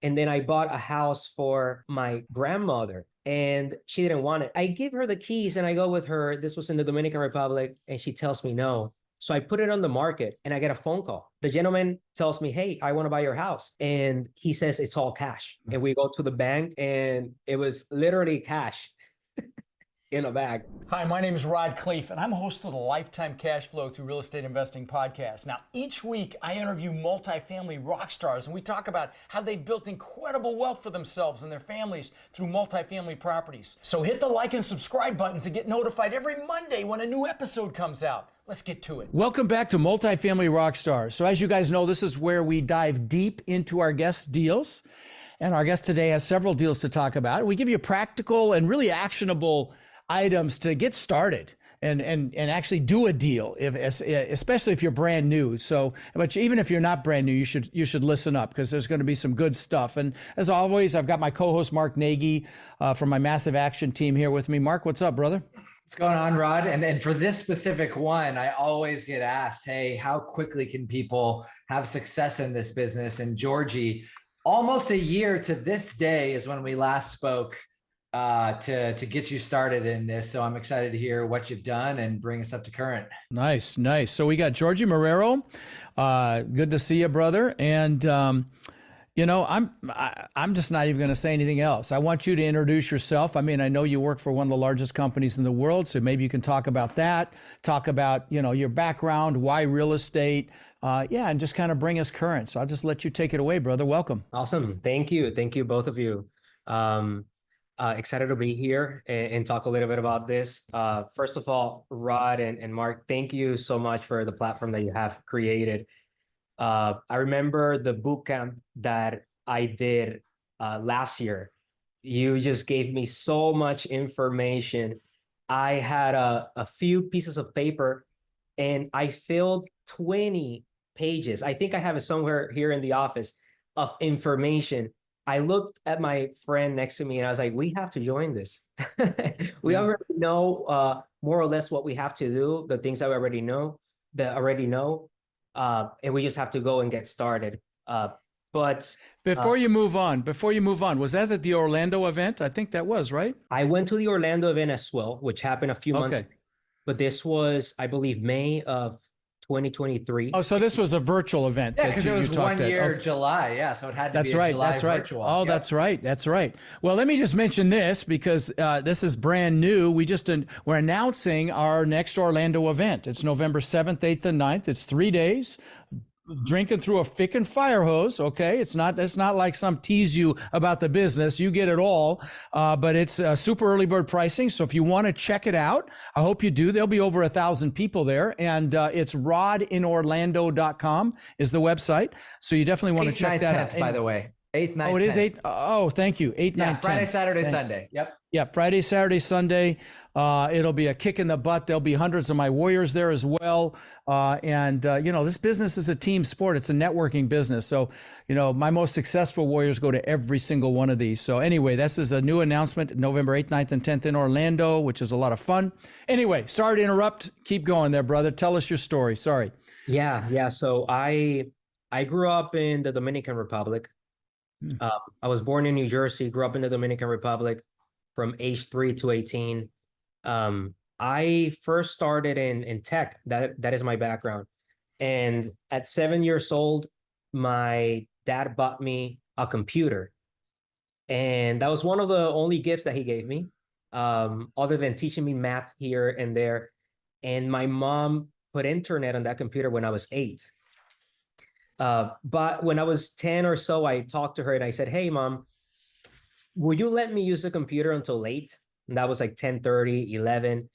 And then I bought a house for my grandmother and she didn't want it. I give her the keys and I go with her. This was in the Dominican Republic and she tells me no. So I put it on the market and I get a phone call. The gentleman tells me, hey, I want to buy your house. And he says it's all cash. And we go to the bank and it was literally cash in a bag. Hi, my name is Rod Khleif, and I'm host of the Lifetime Cash Flow Through Real Estate Investing podcast. Now, each week I interview multifamily rock stars, and we talk about how they've built incredible wealth for themselves and their families through multifamily properties. So hit the like and subscribe buttons and get notified every Monday when a new episode comes out. Let's get to it. Welcome back to Multifamily Rockstars. So as you guys know, this is where we dive deep into our guests' deals. And our guest today has several deals to talk about. We give you practical and really actionable items to get started and actually do a deal, especially if you're brand new. So, but even if you're not brand new, you should listen up because there's going to be some good stuff. And as always, I've got my co-host Mark Nagy from my Massive Action team here with me. Mark, what's up, brother? What's going on, Rod? And for this specific one, I always get asked, hey, how quickly can people have success in this business? And Georgy, almost a year to this day is when we last spoke to get you started in this. So I'm excited to hear what you've done and bring us up to current. Nice. So we got Georgy Marrero. Good to see you, brother. And you know, I'm just not even going to say anything else. I want you to introduce yourself. I mean, I know you work for one of the largest companies in the world, so maybe you can talk about that, talk about, you know, your background, why real estate, and just kind of bring us current. So I'll just let you take it away, brother. Welcome. Awesome. Thank you, both of you. Excited to be here and talk a little bit about this. First of all, Rod and Mark, thank you so much for the platform that you have created. I remember the boot camp that I did last year. You just gave me so much information. I had a few pieces of paper and I filled 20 pages. I think I have it somewhere here in the office of information. I looked at my friend next to me and I was like, we have to join this. We already know more or less what we have to do, the things that we already know, and we just have to go and get started. But before you move on, was that at the Orlando event? I think that was, right? I went to the Orlando event as well, which happened a few months, but this was, I believe, May of 2023. Oh, so this was a virtual event. Yeah, because it was 1 year, July. Yeah, so it had to be a July virtual. Oh, yep. That's right. Well, let me just mention this because this is brand new. We're announcing our next Orlando event. It's November 7th, 8th, and 9th. It's 3 days. Drinking through a thick and fire hose. Okay. It's not like some tease you about the business. You get it all. But it's super early bird pricing. So if you want to check it out, I hope you do. There'll be over 1,000 people there. And it's rodinorlando.com is the website. So you definitely want to check that out. By the way, 8th, 9th. Oh, it is 8th. Oh, thank you. 8th, 9th, 10th. Friday, Saturday, Sunday. Yep. Yeah, Friday, Saturday, Sunday. It'll be a kick in the butt. There'll be hundreds of my warriors there as well. You know, this business is a team sport. It's a networking business. So, you know, my most successful warriors go to every single one of these. So anyway, this is a new announcement, November 8th, 9th, and 10th in Orlando, which is a lot of fun. Anyway, sorry to interrupt. Keep going there, brother. Tell us your story. Sorry. Yeah. So I grew up in the Dominican Republic. I was born in New Jersey, grew up in the Dominican Republic from age 3 to 18. I first started in tech. That is my background. And at 7 years old, my dad bought me a computer. And that was one of the only gifts that he gave me, other than teaching me math here and there. And my mom put internet on that computer when I was 8. But when I was 10 or so, I talked to her and I said, hey, Mom, will you let me use the computer until late? And that was like 10:30, 11.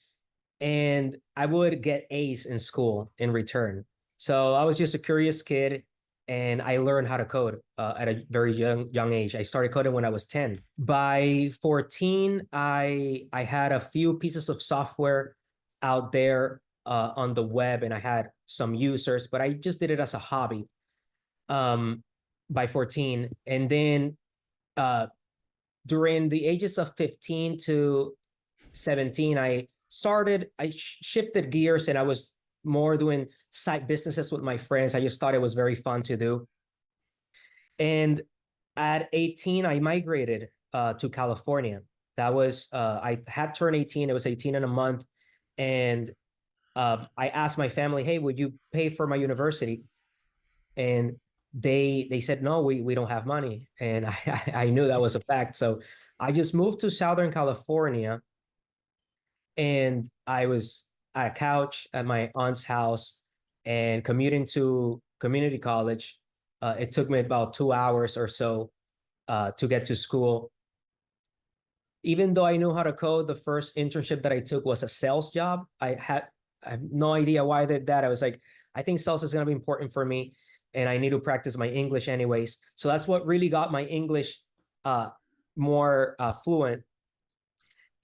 And I would get A's in school in return. So I was just a curious kid and I learned how to code at a very young age. I started coding when I was 10. By 14, I had a few pieces of software out there on the web and I had some users, but I just did it as a hobby by 14. And then during the ages of 15 to 17, I shifted gears and I was more doing side businesses with my friends. I just thought it was very fun to do. And At 18, I migrated to California. That was I had turned 18. It was 18 in a month, and I asked my family, "Hey, would you pay for my university?" And they said, "No, we don't have money." And I knew that was a fact. So I just moved to Southern California, and I was at a couch at my aunt's house and commuting to community college. It took me about 2 hours or so to get to school. Even though I knew how to code, the first internship that I took was a sales job. I have no idea why I did that. I was like, I think sales is going to be important for me, and I need to practice my English anyways. So that's what really got my English uh, more fluent.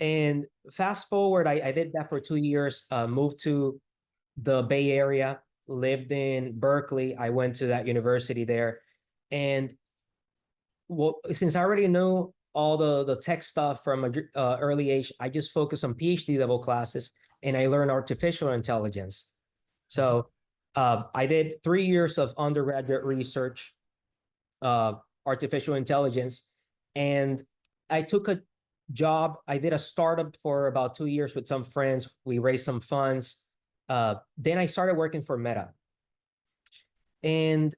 And fast forward, I did that for 2 years, moved to the Bay Area, lived in Berkeley. I went to that university there. And well, since I already knew all the tech stuff from an early age, I just focused on PhD level classes, and I learned artificial intelligence. So I did 3 years of undergraduate research, uh, artificial intelligence, and I took a job. I did a startup for about 2 years with some friends. We raised some funds. Then I started working for Meta, and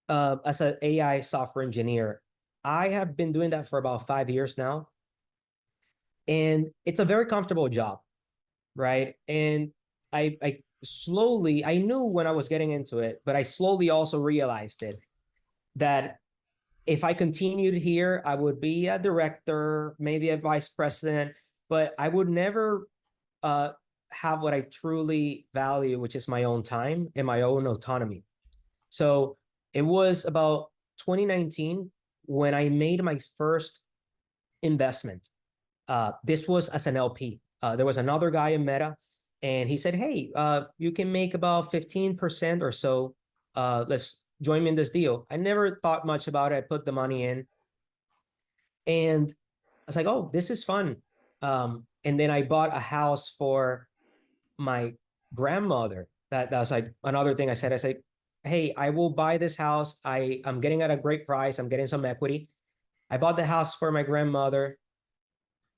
as an AI software engineer. I have been doing that for about 5 years now, and it's a very comfortable job, right? And I slowly, I knew when I was getting into it, but I slowly also realized it that if I continued here, I would be a director, maybe a vice president, but I would never uh, have what I truly value, which is my own time and my own autonomy. So it was about 2019 when I made my first investment. This was as an LP. There was another guy in Meta, and he said, "Hey, you can make about 15% or so. Let's join me in this deal." I never thought much about it. I put the money in, and I was like, "Oh, this is fun." And then I bought a house for my grandmother. That was like another thing I said. I said, "Hey, I will buy this house. I'm getting at a great price. I'm getting some equity." I bought the house for my grandmother,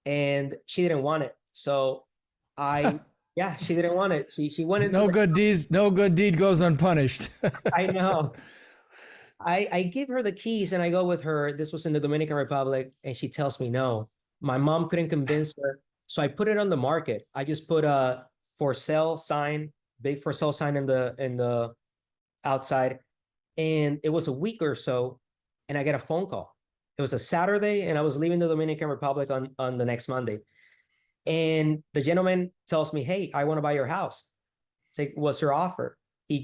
and she didn't want it. So I, yeah, she didn't want it. She went into No good deeds, no good deed goes unpunished. I know. I give her the keys and I go with her. This was in the Dominican Republic, and she tells me no. My mom couldn't convince her. So I put it on the market. I just put a for sale sign, big for sale sign in the outside. And it was a week or so, and I get a phone call. It was a Saturday, and I was leaving the Dominican Republic on the next Monday. And the gentleman tells me, "Hey, I want to buy your house." It's like, "What's your offer?" He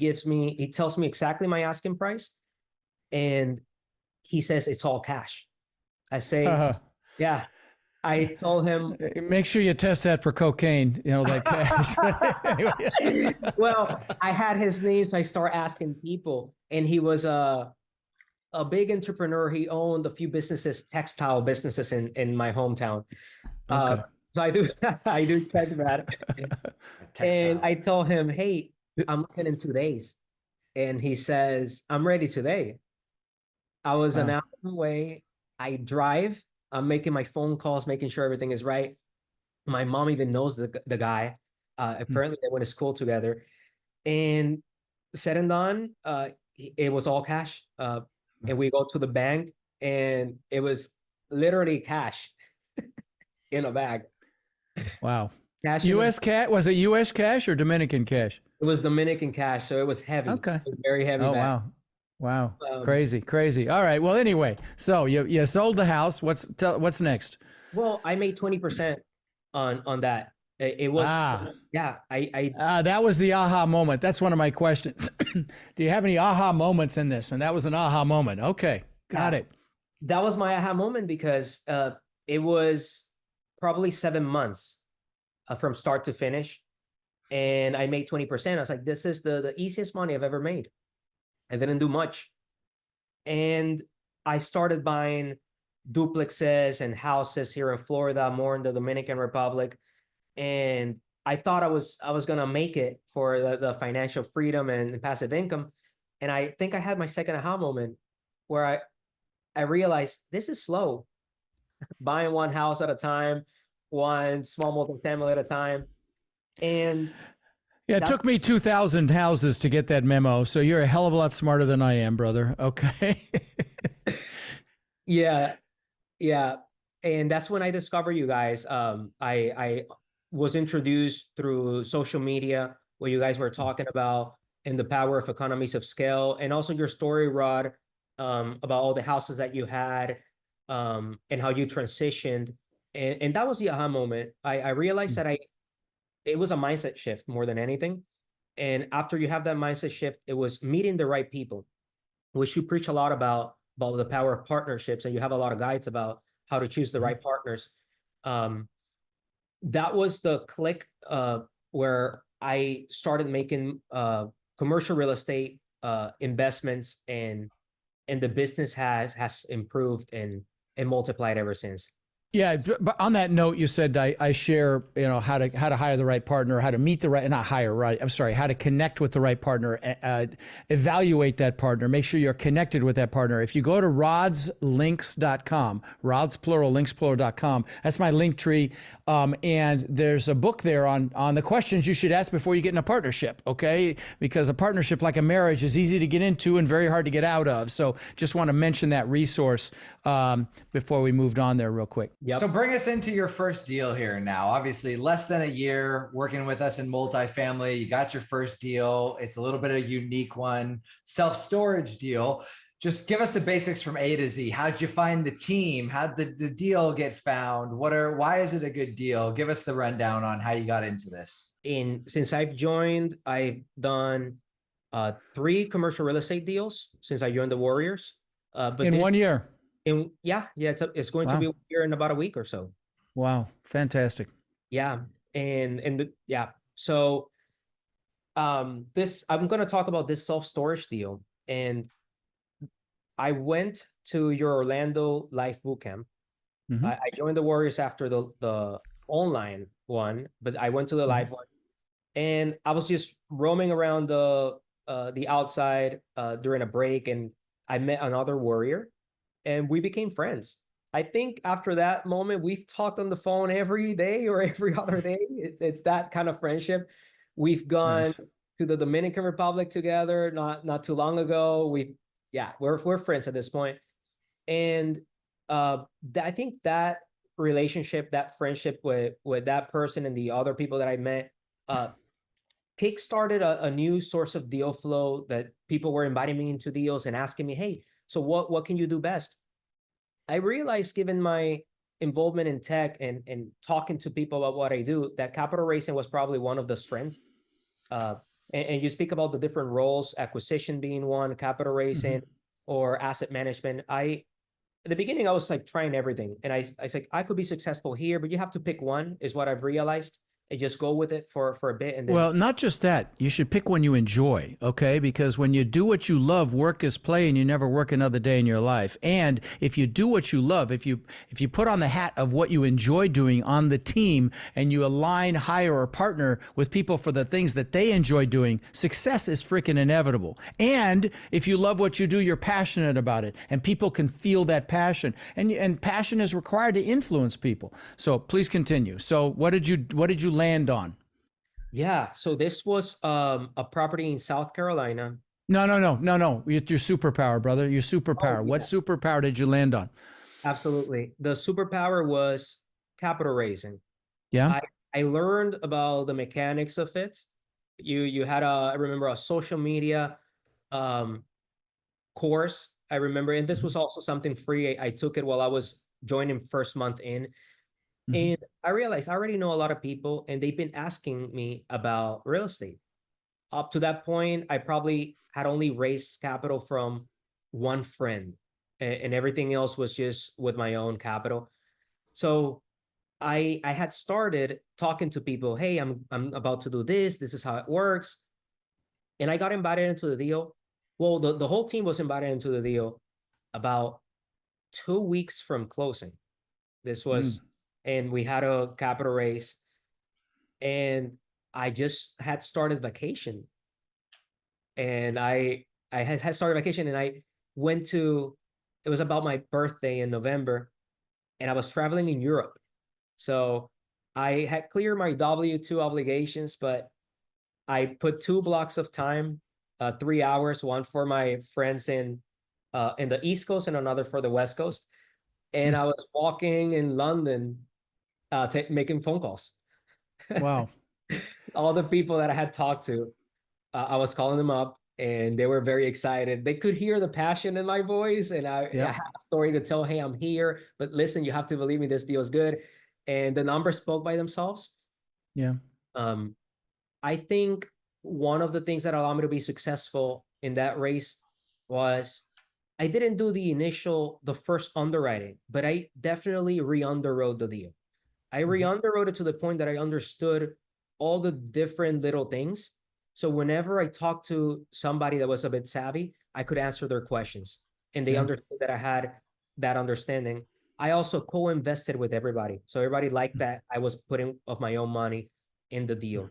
tells me exactly my asking price, and he says it's all cash. I say, "Yeah." I told him, Make sure you test that for cocaine, like cash. Anyway. well, I had his name, so I start asking people, and he was a big entrepreneur. He owned a few businesses, textile businesses in my hometown. Okay. So I do I do check that. And I told him, "Hey, I'm looking in 2 days." And he says, "I'm ready today." I was an Wow. hour away. I drive. I'm making my phone calls, making sure everything is right. My mom even knows the guy. Apparently, they went to school together. And said and done, it was all cash. And we go to the bank, and it was literally cash in a bag. Wow. Cash in U.S. cash? Was it U.S. cash or Dominican cash? It was Dominican cash, so it was heavy. Okay. It was very heavy Oh, bag. wow. Wow. Um, Crazy, crazy. All right. Well, anyway, so you sold the house. What's next? well, I made 20% on that. It was, Ah, yeah, that was the aha moment. That's one of my questions. Do you have any aha moments in this? And that was an aha moment. Okay. Got it. that was my aha moment because it was probably 7 months from start to finish, and I made 20%. I was like, this is the easiest money I've ever made. I didn't do much. And I started buying duplexes and houses here in Florida, more in the Dominican Republic. And I thought I was gonna make it for the financial freedom and passive income. And I think I had my second aha moment where I realized this is slow, buying one house at a time, one small multifamily at a time. And Yeah, it that's, took me 2,000 houses to get that memo. So you're a hell of a lot smarter than I am, brother. Okay. yeah, yeah. And that's when I discovered you guys. I was introduced through social media where you guys were talking about and the power of economies of scale, and also your story, Rod, about all the houses that you had, and how you transitioned. And that was the aha moment. I realized that it was a mindset shift more than anything. And after you have that mindset shift, it was meeting the right people, which you preach a lot about the power of partnerships, and you have a lot of guides about how to choose the right partners. Um, that was the click where I started making commercial real estate investments, and the business has improved and multiplied ever since. Yeah, but on that note, you said I share, how to hire the right partner, how to meet the right, not hire, right? I'm sorry, how to connect with the right partner, evaluate that partner, make sure you're connected with that partner. If you go to rodslinks.com, rods plural, links plural.com, that's my link tree, and there's a book there on the questions you should ask before you get in a partnership, okay? Because a partnership, like a marriage, is easy to get into and very hard to get out of. So just want to mention that resource before we moved on there real quick. Yep. So bring us into your first deal here now. Obviously, less than a year working with us in multifamily. You got your first deal. It's a little bit of a unique one, self-storage deal. Just give us the basics from A to Z. How'd you find the team? How'd the deal get found? Why is it a good deal? Give us the rundown on how you got into this. Since I've joined, I've done 3 commercial real estate deals since I joined the Warriors. But In 1 year. yeah, it's going to Wow. be here in about a week or so. Wow, fantastic. Yeah, yeah. So this I'm going to talk about this self-storage deal, and I went to your Orlando Life Bootcamp. Mm-hmm. I joined the Warriors after the online one, but I went to the live one, and I was just roaming around the outside during a break, and I met another Warrior, and we became friends. I think after that moment, we've talked on the phone every day or every other day. It's that kind of friendship. We've gone Nice. to the Dominican Republic together not too long ago. We're friends at this point. And I think that relationship, that friendship with that person and the other people that I met, kickstarted a new source of deal flow, that people were inviting me into deals and asking me, hey, so what can you do best? I realized, given my involvement in tech and talking to people about what I do, that capital raising was probably one of the strengths. Uh, and you speak about the different roles, acquisition being one, capital raising, or asset management. At the beginning, I was like trying everything. And I said, I could be successful here, but you have to pick one, is what I've realized, and just go with it for a bit. And then, Well, not just that. You should pick one you enjoy, okay? Because when you do what you love, work is play, and you never work another day in your life. And if you do what you love, if you put on the hat of what you enjoy doing on the team, and you align, hire, or partner with people for the things that they enjoy doing, success is freaking inevitable. And if you love what you do, you're passionate about it, and people can feel that passion. And passion is required to influence people. So please continue. So what did you land on? yeah, so this was a property in South Carolina. No. Your superpower, brother. Your superpower. Oh, What yes, superpower did you land on? absolutely. The superpower was capital raising. Yeah. I I learned about the mechanics of it. You had I remember a social media um course. I remember, and this was also something free. I took it while I was joining first month in. Mm-hmm. And I realized I already know a lot of people, and they've been asking me about real estate. Up to that point, I probably had only raised capital from one friend, and everything else was just with my own capital. So I had started talking to people, hey, I'm about to do this. This is how it works. And I got invited into the deal. Well, the whole team was invited into the deal about 2 weeks from closing. This Mm. was, and we had a capital raise, and I just had started vacation, and I had started vacation, and I went to it was about my birthday in November, and I was traveling in Europe. So I had cleared my W-2 obligations, but I put 2 blocks of time, 3 hours, one for my friends in the East Coast and another for the West Coast. And I was walking in London, making phone calls. Wow. All the people that I had talked to, I was calling them up, and they were very excited. They could hear the passion in my voice, and I had a story to tell. Hey, I'm here, but listen, you have to believe me, this deal is good. And the numbers spoke by themselves. Yeah. I think one of the things that allowed me to be successful in that race was I didn't do the first underwriting, but I definitely re-underwrote the deal. I re-underwrote it to the point that I understood all the different little things. So whenever I talked to somebody that was a bit savvy, I could answer their questions, and they understood that I had that understanding. I also co-invested with everybody. So everybody liked that I was putting of my own money in the deal.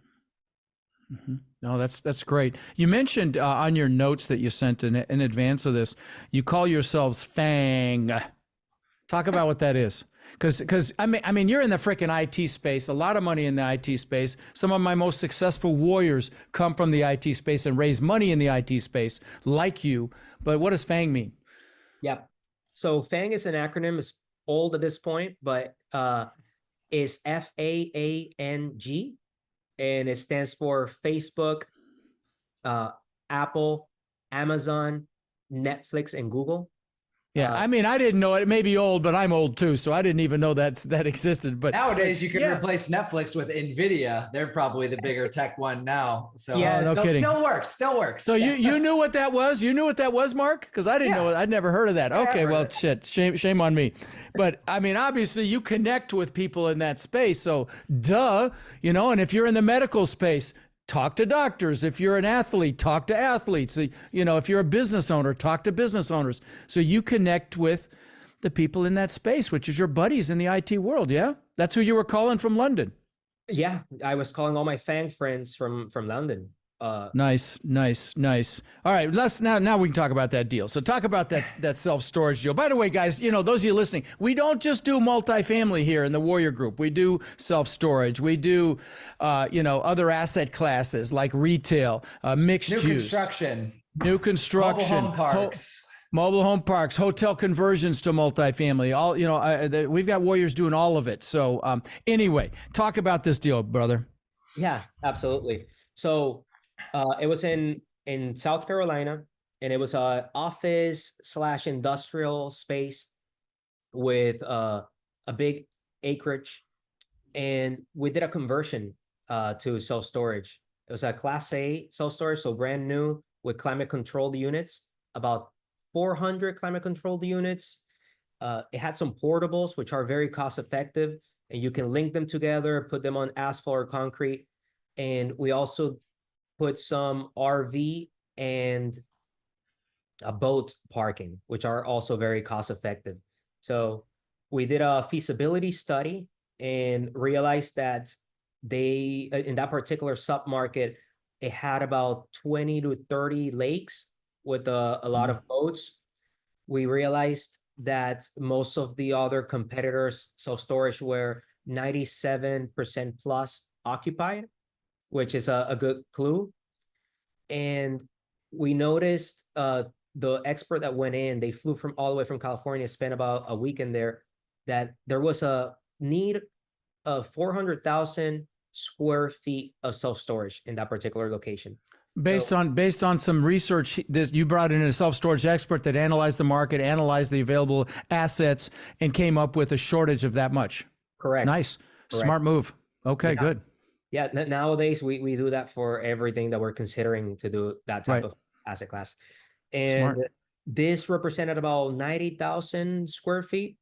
No, that's great. You mentioned on your notes that you sent in advance of this, you call yourselves FANG. Talk about what that is. Because I mean, you're in the freaking IT space, a lot of money in the IT space. Some of my most successful warriors come from the IT space and raise money in the IT space, like you. But what does FANG mean? Yep. So FANG is an acronym. It's old at this point, but is FAANG, and it stands for Facebook, Apple, Amazon, Netflix, and Google. Yeah, I mean, I didn't know it. It may be old, but I'm old too, so I didn't even know that existed. But nowadays, you can replace Netflix with Nvidia. They're probably the bigger tech one now. So no kidding. Still works. So you knew what that was? You knew what that was, Mark? Because I didn't know it. I'd never heard of that. Okay, well, shit, shame on me. But I mean, obviously, you connect with people in that space, so duh, And if you're in the medical space, talk to doctors. If you're an athlete, talk to athletes. If you're a business owner, talk to business owners. So you connect with the people in that space, which is your buddies in the IT world. Yeah, that's who you were calling from London. Yeah, I was calling all my FANG friends from London. Nice. All right, now we can talk about that deal. So talk about that self-storage deal. By the way, guys, those of you listening, we don't just do multifamily here in the Warrior Group. We do self-storage. We do, other asset classes like retail, mixed use, new construction, mobile home parks, hotel conversions to multifamily. All we've got Warriors doing all of it. So anyway, talk about this deal, brother. Yeah, absolutely. So it was in South Carolina, and it was a office/industrial space with a big acreage, and we did a conversion to self-storage. It was a Class A self-storage, so brand new with climate-controlled units, about 400 climate-controlled units. It had some portables, which are very cost-effective, and you can link them together, put them on asphalt or concrete. And we also put some RV and a boat parking, which are also very cost effective. So we did a feasibility study and realized that they, in that particular submarket, it had about 20 to 30 lakes with a lot of boats. We realized that most of the other competitors' self-storage were 97% plus occupied, which is a good clue. And we noticed the expert that went in, they flew from all the way from California, spent about a week in there, that there was a need of 400,000 square feet of self-storage in that particular location. Based on some research that you brought in a self-storage expert that analyzed the market, analyzed the available assets, and came up with a shortage of that much. Correct. Nice. Correct. Smart move. Okay, good. Yeah, nowadays we do that for everything that we're considering to do that type of asset class. And this represented about 90,000 square feet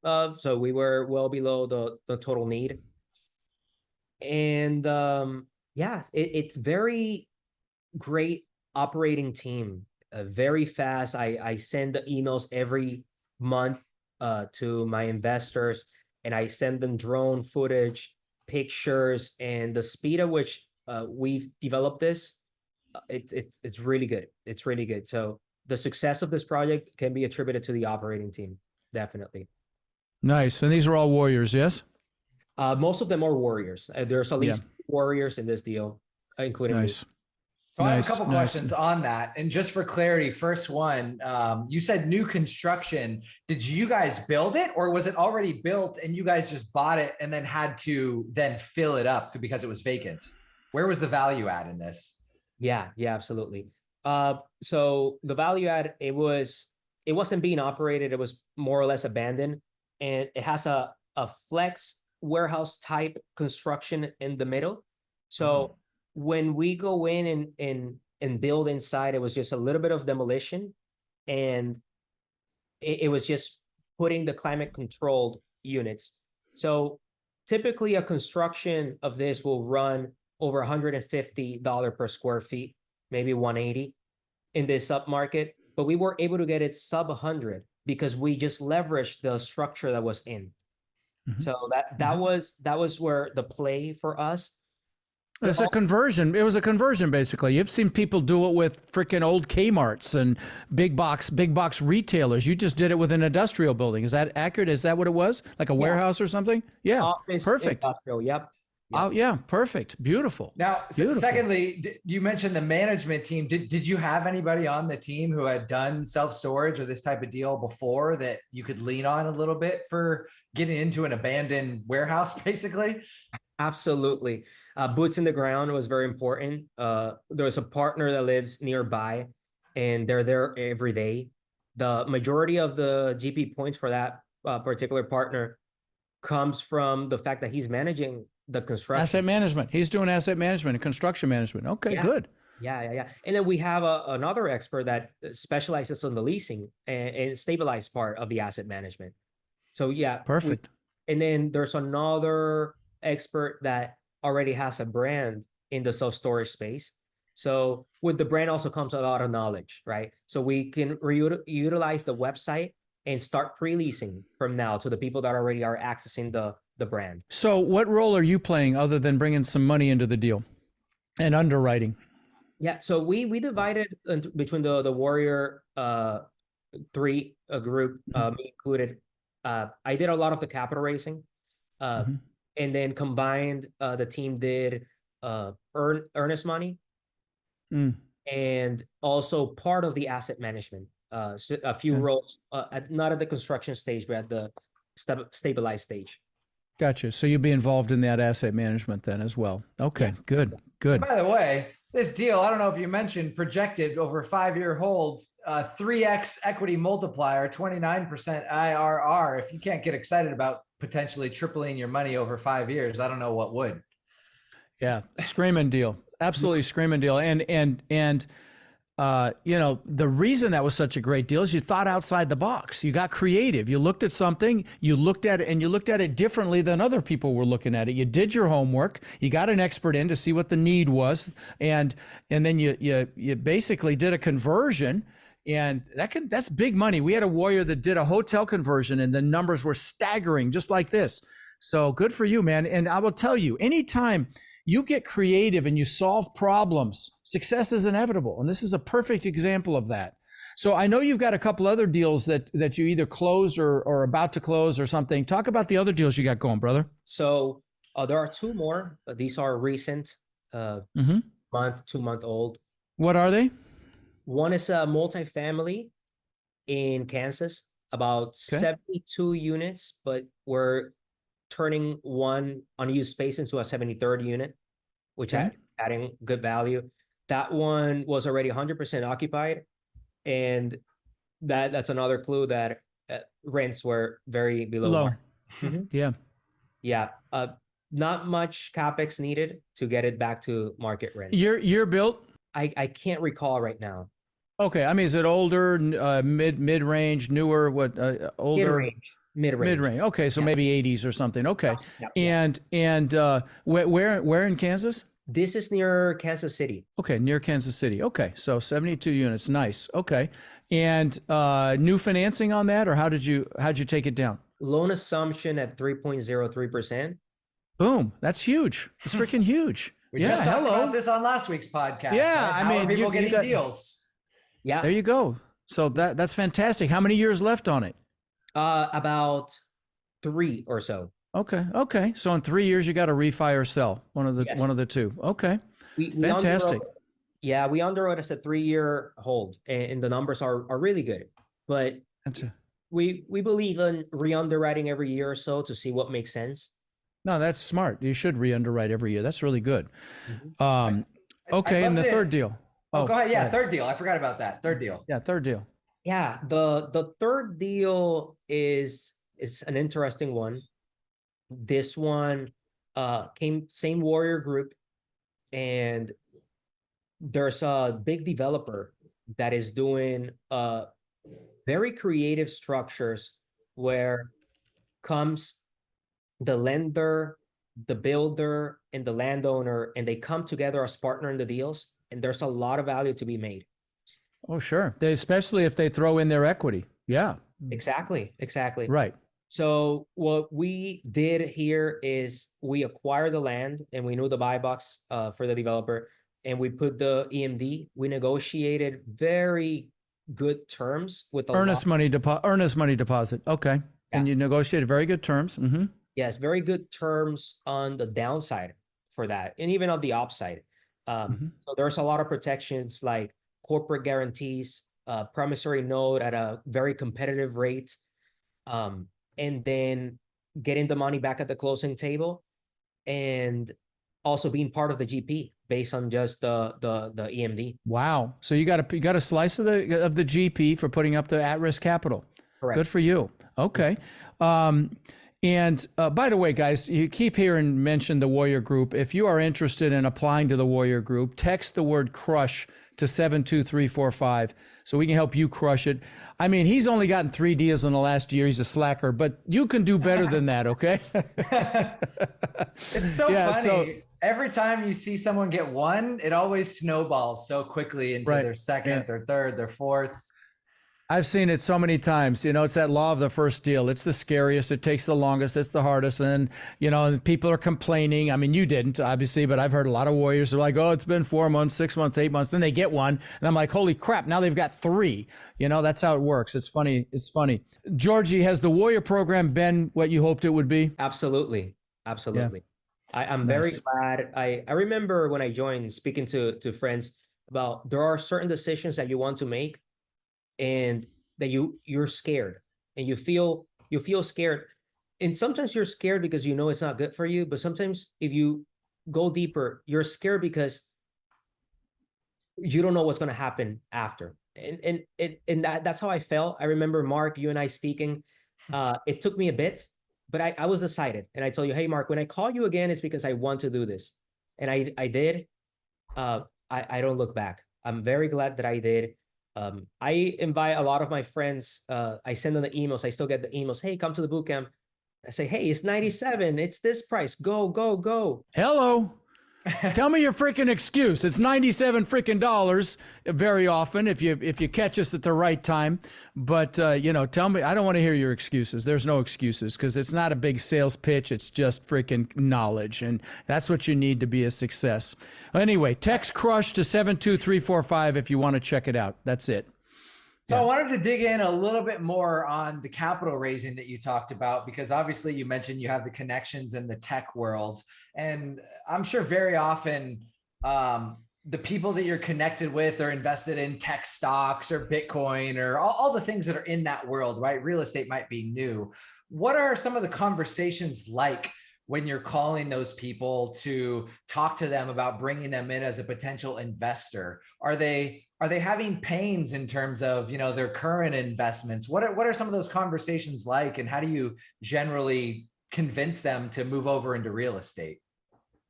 so we were well below the total need. And it's very great operating team, very fast. I send the emails every month to my investors, and I send them drone footage, pictures, and the speed at which we've developed this, it's really good. It's really good. So the success of this project can be attributed to the operating team, definitely. Nice. And these are all warriors, yes? Most of them are warriors. There's at least warriors in this deal, including me. Nice. So I have a couple questions on that. And just for clarity, first one, you said new construction. Did you guys build it, or was it already built and you guys just bought it and then had to then fill it up because it was vacant? Where was the value add in this? Yeah, absolutely. So the value add, it wasn't being operated. It was more or less abandoned, and it has a flex warehouse type construction in the middle. So when we go in and build inside, it was just a little bit of demolition, and it was just putting the climate controlled units. So typically a construction of this will run over $150 per square feet, maybe 180 in this upmarket, but we were able to get it sub 100 because we just leveraged the structure that was in. So that was where the play for us. It's a conversion. It was a conversion, basically. You've seen people do it with freaking old Kmart's and big box retailers. You just did it with an industrial building. Is that accurate? Is that what it was? Like a warehouse or something? Yeah, Office, perfect. Industrial, yep. Oh yeah, perfect. Beautiful. Now, Beautiful. Secondly, you mentioned the management team. Did you have anybody on the team who had done self-storage or this type of deal before that you could lean on a little bit for getting into an abandoned warehouse, basically? Absolutely. Boots in the ground was very important. There's a partner that lives nearby, and they're there every day. The majority of the GP points for that particular partner comes from the fact that he's managing the construction. Asset management. He's doing asset management and construction management. Okay, good. Yeah. And then we have another expert that specializes on the leasing and stabilized part of the asset management. So yeah. Perfect. And then there's another expert that already has a brand in the self-storage space. So with the brand also comes a lot of knowledge, right? So we can utilize the website and start pre-leasing from now to the people that already are accessing the brand. So what role are you playing other than bringing some money into the deal and underwriting? Yeah, so we divided between the Warrior 3 group, me included. I did a lot of the capital raising, and then combined, the team did earnest money, and also part of the asset management. So a few roles, not at the construction stage, but at the stabilized stage. Gotcha. So you'll be involved in that asset management then as well. Okay, good. By the way, this deal, I don't know if you mentioned, projected over 5-year holds, 3x equity multiplier, 29% IRR. If you can't get excited about potentially tripling your money over 5 years, I don't know what would. Yeah, screaming deal. Absolutely screaming deal. And you know, the reason that was such a great deal is you thought outside the box. You got creative. You looked at something, you looked at it, and you looked at it differently than other people were looking at it. You did your homework. You got an expert in to see what the need was, and then you basically did a conversion, and that's big money. We had a Warrior that did a hotel conversion, and the numbers were staggering, just like this. So good for you, man. And I will tell you, anytime you get creative and you solve problems, success is inevitable. And this is a perfect example of that. So I know you've got a couple other deals that you either closed or about to close or something. Talk about the other deals you got going, brother. So there are 2 more. These are recent, month, 2-month old. What are they? One is a multifamily in Kansas, about 72 units, but we're turning one unused space into a 73rd unit, which adding good value. That one was already 100% occupied, and that's another clue that rents were very below market. Yeah. Not much capex needed to get it back to market rent. Year built? I can't recall right now. Okay, I mean, is it older, mid range, newer? What older? Mid-range. Okay, so maybe 80s or something. Okay, and where in Kansas? This is near Kansas City. Okay, near Kansas City. Okay, so 72 units. Nice. Okay, and new financing on that, or how'd you take it down? Loan assumption at 3.03%. Boom, that's huge. It's freaking huge. We just talked about this on last week's podcast. Yeah, right? I mean, people getting deals. Yeah, there you go. So that's fantastic. How many years left on it? About 3 or so. Okay. Okay. So in 3 years, you got to refi or sell one of Yes. the two. Okay. We Fantastic. underwrote, yeah, we underwrote as a 3-year hold, and the numbers are really good. But we believe in re-underwriting every year or so to see what makes sense. No, that's smart. You should re-underwrite every year. That's really good. Mhm. Okay. And the third deal. Oh, go ahead. Yeah, third deal. I forgot about that. Third deal. Yeah, third deal. Yeah, the third deal is an interesting one. This one came same warrior group, and there's a big developer that is doing very creative structures where comes the lender, the builder, and the landowner, and they come together as partner in the deals, and there's a lot of value to be made. Oh, sure. Especially if they throw in their equity. Yeah. Exactly. Right. So what we did here is we acquired the land, and we knew the buy box for the developer, and we put the EMD. We negotiated very good terms with the Earnest money deposit. Okay. Yeah. And you negotiated very good terms. Mm-hmm. Yes, very good terms on the downside for that, and even on the upside. So there's a lot of protections like corporate guarantees, promissory note at a very competitive rate, and then getting the money back at the closing table, and also being part of the GP based on just the EMD. Wow. So you got a slice of the GP for putting up the at-risk capital. Correct. Good for you. Okay. And by the way, guys, you keep hearing mentioned the Warrior Group. If you are interested in applying to the Warrior Group, text the word crush to 72345 so we can help you crush it. I mean, he's only gotten 3 deals in the last year. He's a slacker, but you can do better than that, okay? It's so funny. Every time you see someone get one, it always snowballs so quickly into their second, their third, their fourth. I've seen it so many times. You know, it's that law of the first deal. It's the scariest. It takes the longest. It's the hardest. And, you know, people are complaining. I mean, you didn't, obviously, but I've heard a lot of warriors are like, oh, it's been 4 months, 6 months, 8 months. Then they get one. And I'm like, holy crap, now they've got 3. You know, that's how it works. It's funny. It's funny. Georgie, has the Warrior program been what you hoped it would be? Absolutely. Absolutely. Yeah. I'm very glad. I remember when I joined, speaking to friends about there are certain decisions that you want to make, and that you're scared, and you feel scared, and sometimes you're scared because you know it's not good for you, but sometimes if you go deeper, you're scared because you don't know what's going to happen after, and that's how I felt. I remember, Mark, you and I speaking. It took me a bit, but I was decided, and I told you, hey Mark, when I call you again, it's because I want to do this, and I did. I don't look back. I'm very glad that I did. I invite a lot of my friends. I send them the emails. I still get the emails. Hey, come to the boot camp. I say, hey, it's 97. It's this price. Go, go, go. Hello. Tell me your freaking excuse. It's 97 freaking dollars very often if you catch us at the right time. But you know, tell me, I don't want to hear your excuses. There's no excuses because it's not a big sales pitch. It's just freaking knowledge, and that's what you need to be a success. Anyway, text crush to 72345 if you want to check it out. That's it. So I wanted to dig in a little bit more on the capital raising that you talked about, because obviously you mentioned you have the connections in the tech world. And I'm sure very often the people that you're connected with are invested in tech stocks or Bitcoin or all the things that are in that world, right? Real estate might be new. What are some of the conversations like when you're calling those people to talk to them about bringing them in as a potential investor? Are they having pains in terms of, you know, their current investments? What are some of those conversations like, and how do you generally convince them to move over into real estate?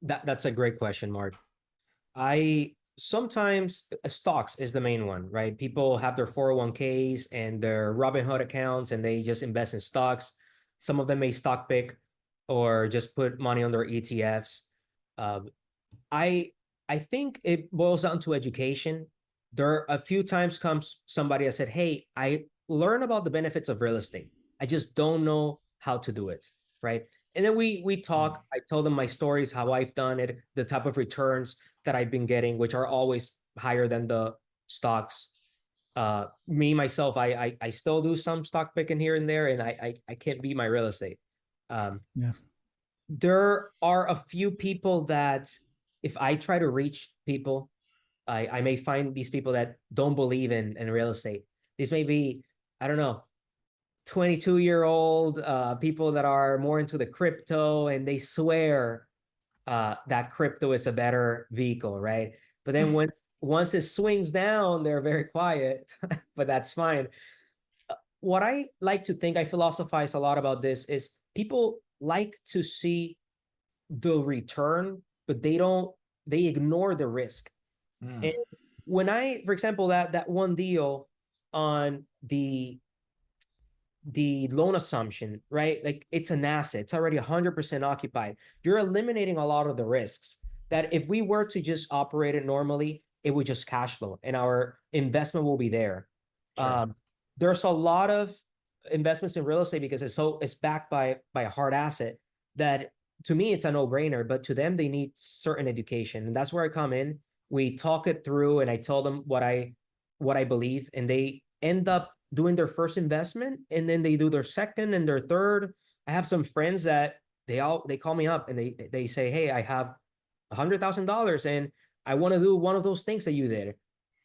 That's a great question, Mark. I sometimes stocks is the main one, right? People have their 401ks and their Robinhood accounts, and they just invest in stocks. Some of them may stock pick or just put money on their ETFs. I think it boils down to education. There are a few times comes somebody that said, hey, I learned about the benefits of real estate. I just don't know how to do it, right? And then we talk. I told them my stories, how I've done it, the type of returns that I've been getting, which are always higher than the stocks. Me myself, I still do some stock picking here and there, and I can't beat my real estate. Yeah. There are a few people that if I try to reach people, I may find these people that don't believe in real estate. These may be, I don't know, 22-year-old people that are more into the crypto, and they swear that crypto is a better vehicle, right? But then once it swings down, they're very quiet, but that's fine. What I like to think, I philosophize a lot about this, is people like to see the return, but they ignore the risk. And when for example, that one deal on the loan assumption, right? Like it's an asset, it's already 100% occupied. You're eliminating a lot of the risks that if we were to just operate it normally, it would just cash flow and our investment will be there. Sure. There's a lot of investments in real estate because it's backed by a hard asset that to me it's a no-brainer, but to them they need certain education. And that's where I come in. We talk it through and I tell them what I believe, and they end up doing their first investment and then they do their second and their third. I have some friends that they call me up and they say, hey, I have $100,000 and I want to do one of those things that you did.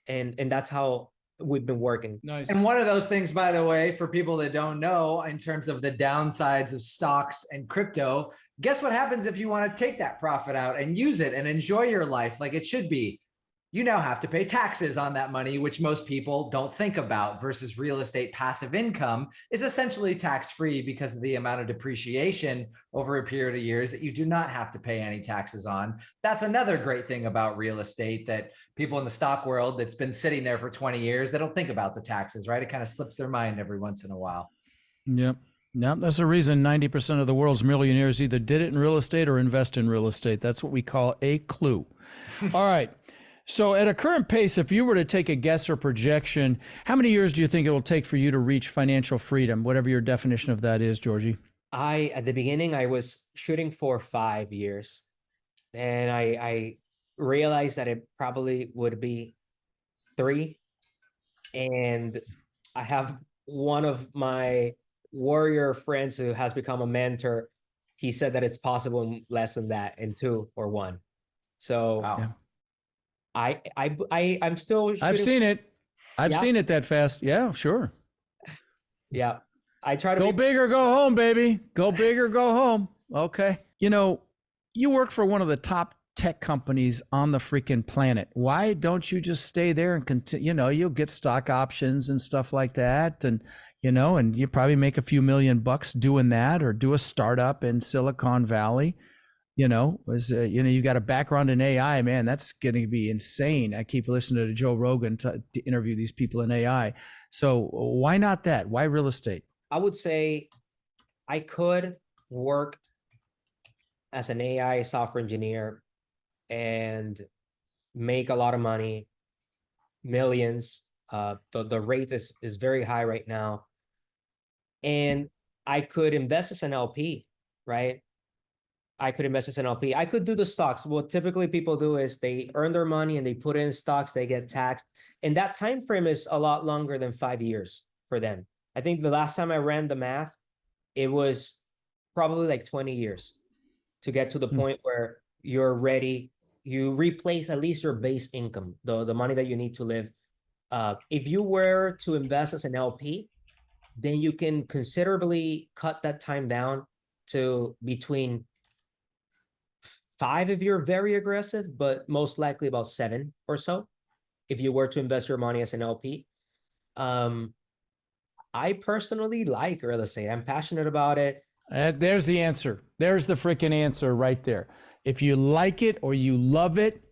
And that's how we've been working. Nice. And one of those things, by the way, for people that don't know, in terms of the downsides of stocks and crypto, guess what happens if you want to take that profit out and use it and enjoy your life like it should be? You now have to pay taxes on that money, which most people don't think about, versus real estate passive income is essentially tax-free because of the amount of depreciation over a period of years that you do not have to pay any taxes on. That's another great thing about real estate that people in the stock world that's been sitting there for 20 years, they don't think about the taxes, right? It kind of slips their mind every once in a while. Yep. Yep. That's the reason 90% of the world's millionaires either did it in real estate or invest in real estate. That's what we call a clue. All right. So at a current pace, if you were to take a guess or projection, how many years do you think it will take for you to reach financial freedom, whatever your definition of that is, Georgie? At the beginning, I was shooting for 5 years, and I realized that it probably would be 3. And I have one of my warrior friends who has become a mentor. He said that it's possible in less than that, in 2 or 1. So Wow. Yeah. I'm still shooting. I've seen it. I've Yeah. seen it that fast. Yeah, sure. Yeah. I try to Go be big or go home, baby. Go big or go home. Okay. You know, you work for one of the top tech companies on the freaking planet. Why don't you just stay there and continue? You know, you'll get stock options and stuff like that. And, you know, and you probably make a few $1,000,000 doing that, or do a startup in Silicon Valley. You know, you got a background in AI, man, that's going to be insane. I keep listening to Joe Rogan to interview these people in AI. So why not that? Why real estate? I would say I could work as an AI software engineer and make a lot of money, millions. The rate is very high right now. And I could invest as an LP, right? I could invest as an LP. I could do the stocks. What typically people do is they earn their money and they put it in stocks, they get taxed. And that time frame is a lot longer than 5 years for them. I think the last time I ran the math, it was probably like 20 years to get to the point where you're ready. You replace at least your base income, the money that you need to live. If you were to invest as an LP, then you can considerably cut that time down to between 5 if you're very aggressive, but most likely about 7 or so if you were to invest your money as an LP. I personally like real estate. I'm passionate about it. There's the answer. There's the freaking answer right there. If you like it or you love it,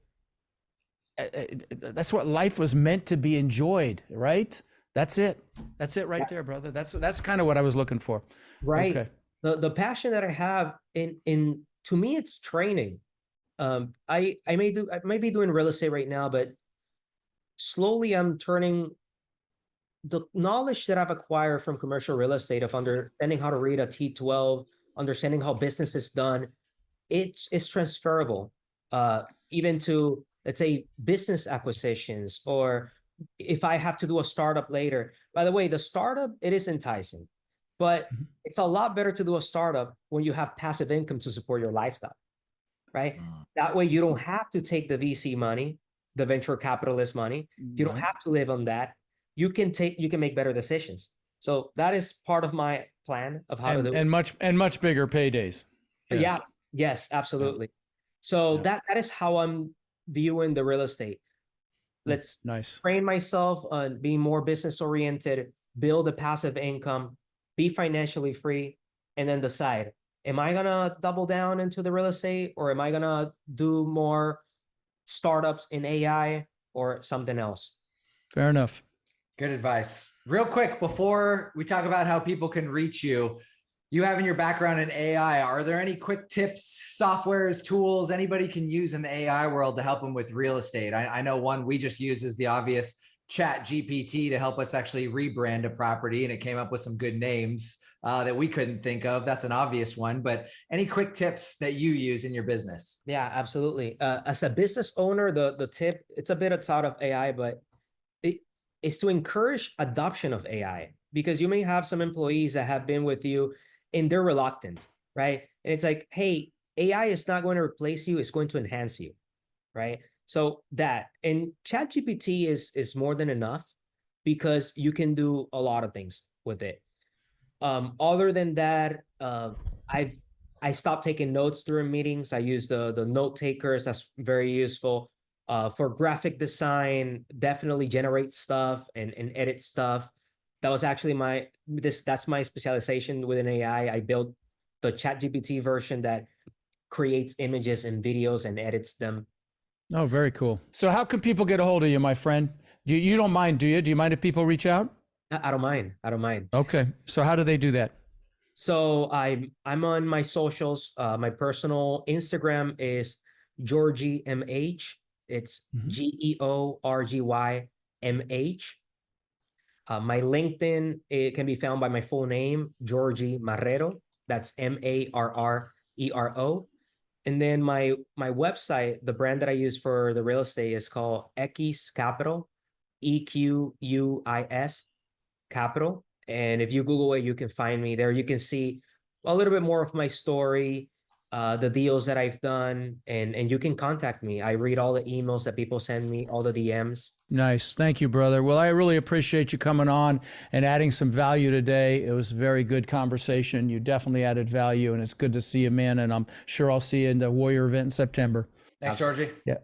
that's what life was meant to be enjoyed, right? That's it. That's it right there, brother. That's kind of what I was looking for. Right. Okay. The passion that I have in to me, it's training. I may be doing real estate right now, but slowly I'm turning the knowledge that I've acquired from commercial real estate of understanding how to read a T12, understanding how business is done. It's transferable, even to, let's say, business acquisitions or if I have to do a startup later. By the way, the startup, it is enticing, but it's a lot better to do a startup when you have passive income to support your lifestyle, right? That way you don't have to take the VC money, the venture capitalist money. You don't Right. have to live on that. You can make better decisions. So that is part of my plan of how to do it. And much bigger paydays. Yes. Yeah, yes, absolutely. So that is how I'm viewing the real estate. Let's Nice. train myself on being more business oriented, build a passive income, be financially free, and then decide, am I gonna double down into the real estate, or am I gonna do more startups in AI or something else? Fair enough. Good advice. Real quick, before we talk about how people can reach you, you having your background in AI, are there any quick tips, softwares, tools anybody can use in the AI world to help them with real estate? I know one we just use is the obvious Chat GPT to help us actually rebrand a property, and it came up with some good names that we couldn't think of. That's an obvious one, but any quick tips that you use in your business? Yeah, absolutely. As a business owner, the tip, it's a bit outside of AI, but it is to encourage adoption of AI, because you may have some employees that have been with you and they're reluctant, right? And it's like, hey, AI is not going to replace you, it's going to enhance you, right? So that, and ChatGPT is more than enough, because you can do a lot of things with it. Other than that, I stopped taking notes during meetings. I use the note takers. That's very useful. For graphic design, definitely generate stuff and edit stuff. That was actually that's my specialization within AI. I built the ChatGPT version that creates images and videos and edits them. Oh, very cool. So how can people get a hold of you, my friend? You don't mind, do you? Do you mind if people reach out? I don't mind. I don't mind. Okay. So how do they do that? So I'm on my socials. My personal Instagram is Georgy MH. It's GeorgymH. My LinkedIn, it can be found by my full name, Georgy Marrero. That's Marrero. And then my website, the brand that I use for the real estate, is called Equis Capital, EQUIS Capital. And if you Google it, you can find me there. You can see a little bit more of my story, the deals that I've done, and you can contact me. I read all the emails that people send me, all the DMs. Nice. Thank you, brother. Well, I really appreciate you coming on and adding some value today. It was a very good conversation. You definitely added value, and it's good to see you, man. And I'm sure I'll see you in the Warrior event in September. Thanks, Georgie. Yeah.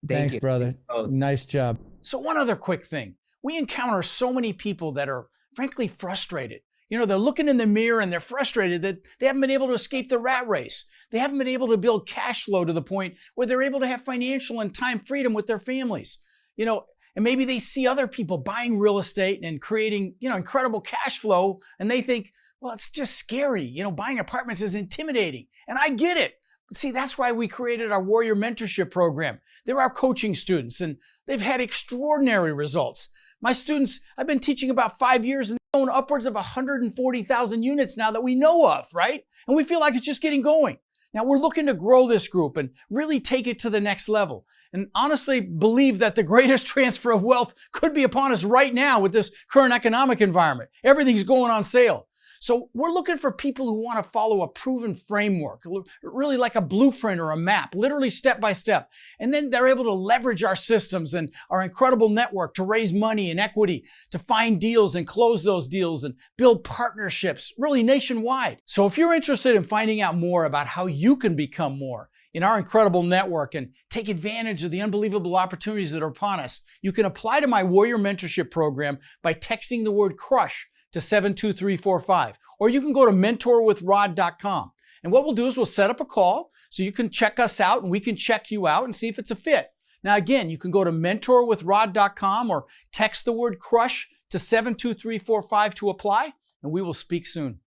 Thank Thanks, you. brother. Thank you. Nice job. So one other quick thing. We encounter so many people that are frankly frustrated. You know, they're looking in the mirror and they're frustrated that they haven't been able to escape the rat race. They haven't been able to build cash flow to the point where they're able to have financial and time freedom with their families. You know, and maybe they see other people buying real estate and creating, you know, incredible cash flow, and they think, well, it's just scary. You know, buying apartments is intimidating. And I get it. But see, that's why we created our Warrior Mentorship Program. They're our coaching students, and they've had extraordinary results. My students, I've been teaching about 5 years, and they own upwards of 140,000 units now that we know of, right? And we feel like it's just getting going. Now we're looking to grow this group and really take it to the next level. And honestly believe that the greatest transfer of wealth could be upon us right now with this current economic environment. Everything's going on sale. So we're looking for people who want to follow a proven framework, really like a blueprint or a map, literally step by step. And then they're able to leverage our systems and our incredible network to raise money and equity, to find deals and close those deals and build partnerships really nationwide. So if you're interested in finding out more about how you can become more in our incredible network and take advantage of the unbelievable opportunities that are upon us, you can apply to my Warrior Mentorship Program by texting the word CRUSH to 72345, or you can go to mentorwithrod.com. And what we'll do is we'll set up a call so you can check us out and we can check you out and see if it's a fit. Now, again, you can go to mentorwithrod.com or text the word CRUSH to 72345 to apply, and we will speak soon.